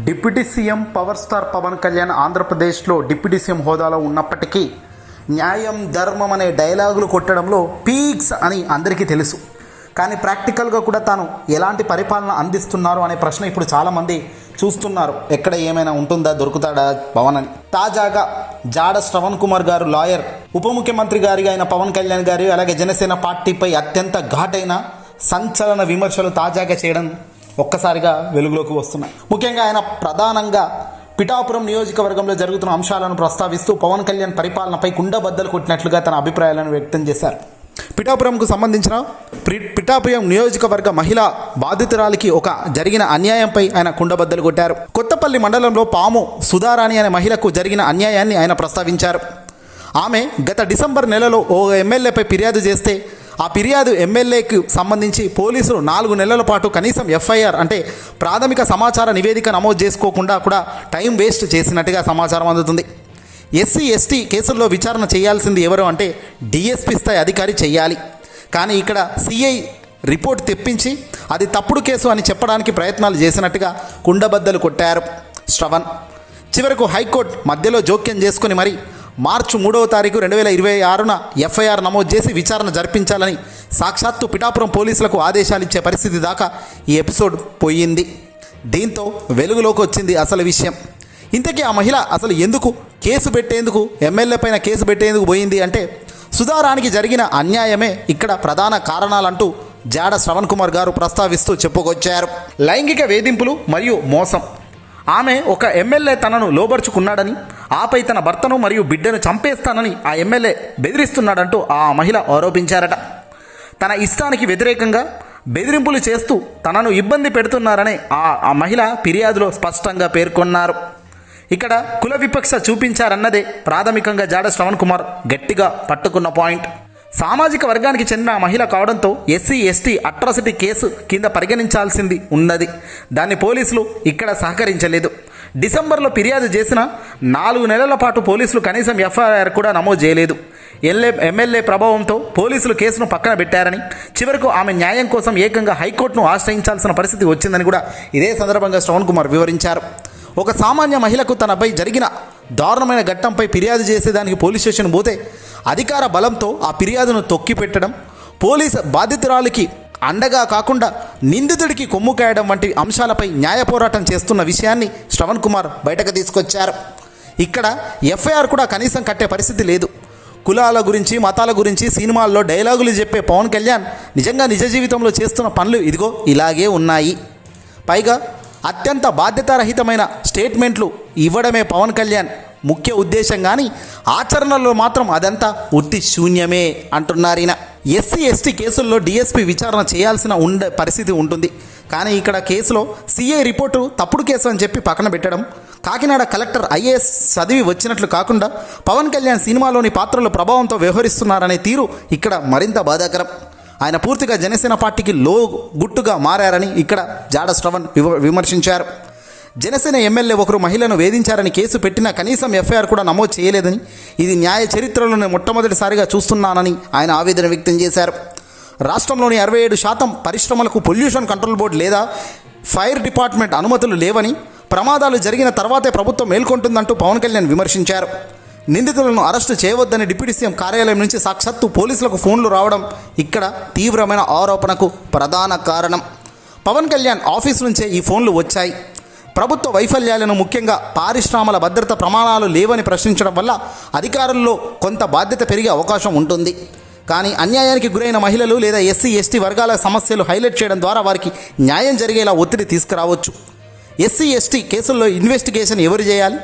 Deputy CM power star Pawan Kalyan ఆంధ్రప్రదేశ్లో deputy CM హోదాలో ఉన్నప్పటికీ న్యాయం ధర్మం అనే డైలాగులు కొట్టడంలో పీక్స్ అని అందరికీ తెలుసు. కానీ ప్రాక్టికల్గా కూడా తాను ఎలాంటి పరిపాలన అందిస్తున్నారు అనే ప్రశ్న ఇప్పుడు చాలామంది చూస్తున్నారు. ఎక్కడ ఏమైనా ఉంటుందా, దొరుకుతాడా పవన్ అని. తాజాగా జాడ శ్రవణ్ కుమార్ గారు లాయర్, ఉప ముఖ్యమంత్రి గారి అయిన పవన్ కళ్యాణ్ గారు అలాగే జనసేన పార్టీపై అత్యంత ఘాటైన సంచలన విమర్శలు తాజాగా చేయడం ఒక్కసారిగా వెలుగులోకి వస్తున్నాయి. ముఖ్యంగా ఆయన ప్రధానంగా పిఠాపురం నియోజకవర్గంలో జరుగుతున్న అంశాలను ప్రస్తావిస్తూ పవన్ కళ్యాణ్ పరిపాలనపై కుండబద్దలు కొట్టినట్లుగా తన అభిప్రాయాలను వ్యక్తం చేశారు. పిఠాపురంకు సంబంధించిన పిఠాపురం నియోజకవర్గ మహిళా బాధితురాలికి ఒక జరిగిన అన్యాయంపై ఆయన కుండబద్దలు కొట్టారు. కొత్తపల్లి మండలంలో పాము సుధారాణి అనే మహిళకు జరిగిన అన్యాయాన్ని ఆయన ప్రస్తావించారు. ఆమె గత డిసెంబర్ నెలలో ఓ ఎమ్మెల్యేపై ఫిర్యాదు చేస్తే ఆ ఫిర్యాదు ఎమ్మెల్యేకు సంబంధించి పోలీసులు 4 నెలల పాటు కనీసం ఎఫ్ఐఆర్ అంటే ప్రాథమిక సమాచార నివేదిక నమోదు చేసుకోకుండా కూడా టైం వేస్ట్ చేసినట్టుగా సమాచారం అందుతుంది. ఎస్సీ ఎస్టీ కేసుల్లో విచారణ చేయాల్సింది ఎవరు అంటే డిఎస్పీ స్థాయి అధికారి చేయాలి. కానీ ఇక్కడ సిఐ రిపోర్ట్ తెప్పించి అది తప్పుడు కేసు అని చెప్పడానికి ప్రయత్నాలు చేసినట్టుగా కుండబద్దలు కొట్టారు శ్రవణ్. చివరకు హైకోర్టు మధ్యలో జోక్యం చేసుకుని మరి మార్చి 3వ తారీఖు 2026న ఎఫ్ఐఆర్ నమోదు చేసి విచారణ జరిపించాలని సాక్షాత్తు పిఠాపురం పోలీసులకు ఆదేశాలు ఇచ్చే పరిస్థితి దాకా ఈ ఎపిసోడ్ పోయింది. దీంతో వెలుగులోకి వచ్చింది అసలు విషయం. ఇంతకీ ఆ మహిళ అసలు ఎందుకు కేసు పెట్టేందుకు, ఎమ్మెల్యే పైన కేసు పెట్టేందుకు పోయింది అంటే సుధారానికి జరిగిన అన్యాయమే ఇక్కడ ప్రధాన కారణాలంటూ జాడ శ్రవణ్ కుమార్ గారు ప్రస్తావిస్తూ చెప్పుకొచ్చారు. లైంగిక వేధింపులు మరియు మోసం. ఆమె ఒక ఎమ్మెల్యే తనను లోబర్చుకున్నాడని, ఆపై తన భర్తను మరియు బిడ్డను చంపేస్తానని ఆ ఎమ్మెల్యే బెదిరిస్తున్నాడంటూ ఆ మహిళ ఆరోపించారట. తన ఇష్టానికి వ్యతిరేకంగా బెదిరింపులు చేస్తూ తనను ఇబ్బంది పెడుతున్నారని ఆ మహిళ ఫిర్యాదులో స్పష్టంగా పేర్కొన్నారు. ఇక్కడ కుల వివక్ష చూపించారన్నదే ప్రాథమికంగా జాడ శ్రవణ్ కుమార్ గట్టిగా పట్టుకున్న పాయింట్. సామాజిక వర్గానికి చెందిన ఆ మహిళ కావడంతో ఎస్సీ ఎస్టీ అట్రాసిటీ కేసు కింద పరిగణించాల్సింది ఉన్నది. దాన్ని పోలీసులు ఇక్కడ సహకరించలేదు. డిసెంబర్లో ఫిర్యాదు చేసిన 4 నెలల పాటు పోలీసులు కనీసం ఎఫ్ఐఆర్ కూడా నమోదు చేయలేదు. ఎమ్మెల్యే ప్రభావంతో పోలీసులు కేసును పక్కన పెట్టారని, చివరకు ఆమె న్యాయం కోసం ఏకంగా హైకోర్టును ఆశ్రయించాల్సిన పరిస్థితి వచ్చిందని కూడా ఇదే సందర్భంగా శ్రవణ్ కుమార్ వివరించారు. ఒక సామాన్య మహిళకు తనపై జరిగిన దారుణమైన ఘట్టంపై ఫిర్యాదు చేసేదానికి పోలీస్ స్టేషన్ పోతే అధికార బలంతో ఆ ఫిర్యాదును తొక్కిపెట్టడం, పోలీసు బాధితురాలికి అండగా కాకుండా నిందితుడికి కొమ్ము కాయడం వంటి అంశాలపై న్యాయ పోరాటం చేస్తున్న విషయాన్ని శ్రవణ్ కుమార్ బయటకు తీసుకొచ్చారు. ఇక్కడ ఎఫ్ఐఆర్ కూడా కనీసం కట్టే పరిస్థితి లేదు. కులాల గురించి, మతాల గురించి సినిమాల్లో డైలాగులు చెప్పే పవన్ కళ్యాణ్ నిజంగా నిజ జీవితంలో చేస్తున్న పనులు ఇదిగో ఇలాగే ఉన్నాయి. పైగా అత్యంత బాధ్యతారహితమైన స్టేట్మెంట్లు ఇవ్వడమే పవన్ కళ్యాణ్ ముఖ్య ఉద్దేశం, కానీ ఆచరణలో మాత్రం అదంతా ఉత్తి శూన్యమే అంటున్నారు ఈయన. ఎస్సీ ఎస్టీ కేసుల్లో డిఎస్పీ విచారణ చేయాల్సిన పరిస్థితి ఉంటుంది. కానీ ఇక్కడ కేసులో సిఐ రిపోర్టు తప్పుడు కేసు అని చెప్పి పక్కన పెట్టడం, కాకినాడ కలెక్టర్ ఐఏఎస్ చదివి వచ్చినట్లు కాకుండా పవన్ కళ్యాణ్ సినిమాలోని పాత్రలు ప్రభావంతో వ్యవహరిస్తున్నారనే తీరు ఇక్కడ మరింత బాధాకరం. ఆయన పూర్తిగా జనసేన పార్టీకి గుట్టుగా మారారని ఇక్కడ జాడ శ్రవణ్ విమర్శించారు. జనసేన ఎమ్మెల్యే ఒకరు మహిళను వేధించారని కేసు పెట్టినా కనీసం ఎఫ్ఐఆర్ కూడా నమోదు చేయలేదని, ఇది న్యాయ చరిత్రలోనే మొట్టమొదటిసారిగా చూస్తున్నానని ఆయన ఆవేదన వ్యక్తం చేశారు. రాష్ట్రంలోని 67% పరిశ్రమలకు పొల్యూషన్ కంట్రోల్ బోర్డు లేదా ఫైర్ డిపార్ట్మెంట్ అనుమతులు లేవని, ప్రమాదాలు జరిగిన తర్వాతే ప్రభుత్వం మేల్కొంటుందంటూ పవన్ కళ్యాణ్ విమర్శించారు. నిందితులను అరెస్టు చేయవద్దని డిప్యూటీ సీఎం కార్యాలయం నుంచి సాక్షాత్తు పోలీసులకు ఫోన్లు రావడం ఇక్కడ తీవ్రమైన ఆరోపణకు ప్రధాన కారణం. పవన్ కళ్యాణ్ ఆఫీస్ నుంచే ఈ ఫోన్లు వచ్చాయి. ప్రభుత్వ వైఫల్యాలను, ముఖ్యంగా పారిశ్రామిక భద్రత ప్రమాణాలు లేవని ప్రశ్నించడం వల్ల అధికారుల్లో కొంత బాధ్యత పెరిగే అవకాశం ఉంటుంది. కానీ అన్యాయానికి గురైన మహిళలు లేదా ఎస్సీ ఎస్టీ వర్గాల సమస్యలు హైలైట్ చేయడం ద్వారా వారికి న్యాయం జరిగేలా ఒత్తిడి తీసుకురావచ్చు. ఎస్సీ ఎస్టీ కేసుల్లో ఇన్వెస్టిగేషన్ ఎవరు చేయాలి?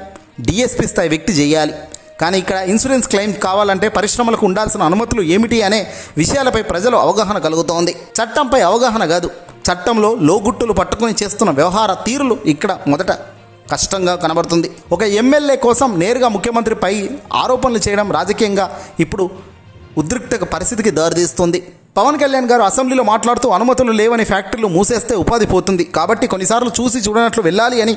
డిఎస్పీ స్థాయి వ్యక్తి చేయాలి. కానీ ఇక్కడ ఇన్సూరెన్స్ క్లెయిమ్ కావాలంటే పరిశ్రమలకు ఉండాల్సిన అనుమతులు ఏమిటి అనే విషయాలపై ప్రజలు అవగాహన కలుగుతోంది. చట్టంపై అవగాహన కాదు, చట్టంలో లోగుట్టులు పట్టుకుని చేస్తున్న వ్యవహార తీరులు ఇక్కడ మొదట కష్టంగా కనబడుతుంది. ఒక ఎమ్మెల్యే కోసం నేరుగా ముఖ్యమంత్రిపై ఆరోపణలు చేయడం రాజకీయంగా ఇప్పుడు ఉద్రిక్త పరిస్థితికి దారితీస్తుంది. పవన్ కళ్యాణ్ గారు అసెంబ్లీలో మాట్లాడుతూ అనుమతులు లేవని ఫ్యాక్టరీలు మూసేస్తే ఉపాధి పోతుంది, కాబట్టి కొన్నిసార్లు చూసి చూడనట్లు వెళ్ళాలి అని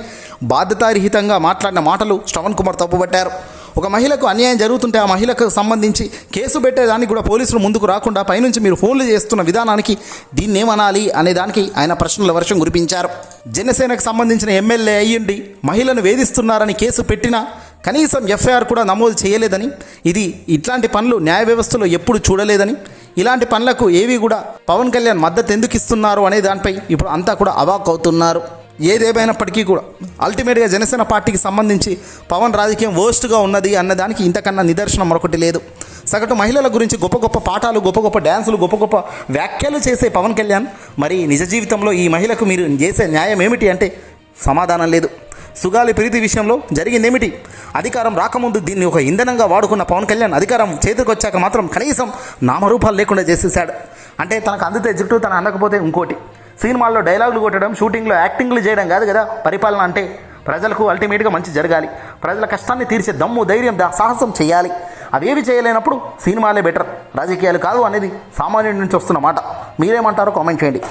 బాధ్యతారహితంగా మాట్లాడిన మాటలు శ్రవణ్ కుమార్ తప్పుపట్టారు. ఒక మహిళకు అన్యాయం జరుగుతుంటే ఆ మహిళకు సంబంధించి కేసు పెట్టేదానికి కూడా పోలీసులు ముందుకు రాకుండా పైనుంచి మీరు ఫోన్లు చేస్తున్న విధానానికి దీన్ని ఏమనాలి అనే దానికి ఆయన ప్రశ్నల వర్షం కురిపించారు. జనసేనకు సంబంధించిన ఎమ్మెల్యే అయ్యుండి మహిళను వేధిస్తున్నారని కేసు పెట్టినా కనీసం ఎఫ్ఐఆర్ కూడా నమోదు చేయలేదని, ఇది ఇట్లాంటి పనులు న్యాయ వ్యవస్థలో ఎప్పుడు చూడలేదని, ఇలాంటి పనులకు ఏవి కూడా పవన్ కళ్యాణ్ మద్దతు ఎందుకు ఇస్తున్నారు అనే దానిపై ఇప్పుడు అంతా కూడా అవాక్ అవుతున్నారు. ఏదేమైనప్పటికీ కూడా అల్టిమేట్గా జనసేన పార్టీకి సంబంధించి పవన్ రాజకీయం వర్స్ట్గా ఉన్నది అన్నదానికి ఇంతకన్నా నిదర్శనం మరొకటి లేదు. సగటు మహిళల గురించి గొప్ప గొప్ప పాఠాలు, గొప్ప గొప్ప డ్యాన్సులు, గొప్ప గొప్ప వ్యాఖ్యలు చేసే పవన్ కళ్యాణ్ మరి నిజ జీవితంలో ఈ మహిళకు మీరు చేసే న్యాయం ఏమిటి అంటే సమాధానం లేదు. సుగాలి ప్రీతి విషయంలో జరిగిందేమిటి? అధికారం రాకముందు దీన్ని ఒక ఇంధనంగా వాడుకున్న పవన్ కళ్యాణ్ అధికారం చేతికి వచ్చాక మాత్రం కనీసం నామరూపాలు లేకుండా చేసేసాడు. అంటే తనకు అందితే జుట్టు, తను అందకపోతే ఇంకోటి. సినిమాల్లో డైలాగులు కొట్టడం, షూటింగ్లో యాక్టింగ్లు చేయడం కాదు కదా పరిపాలన అంటే. ప్రజలకు అల్టిమేట్గా మంచి జరగాలి, ప్రజల కష్టాన్ని తీర్చే దమ్ము, ధైర్యం, సాహసం చేయాలి. అవేవి చేయలేనప్పుడు సినిమాలే బెటర్, రాజకీయాలు కాదు అనేది సామాన్యుడి నుంచి వస్తున్న మాట. మీరేమంటారో కామెంట్ చేయండి.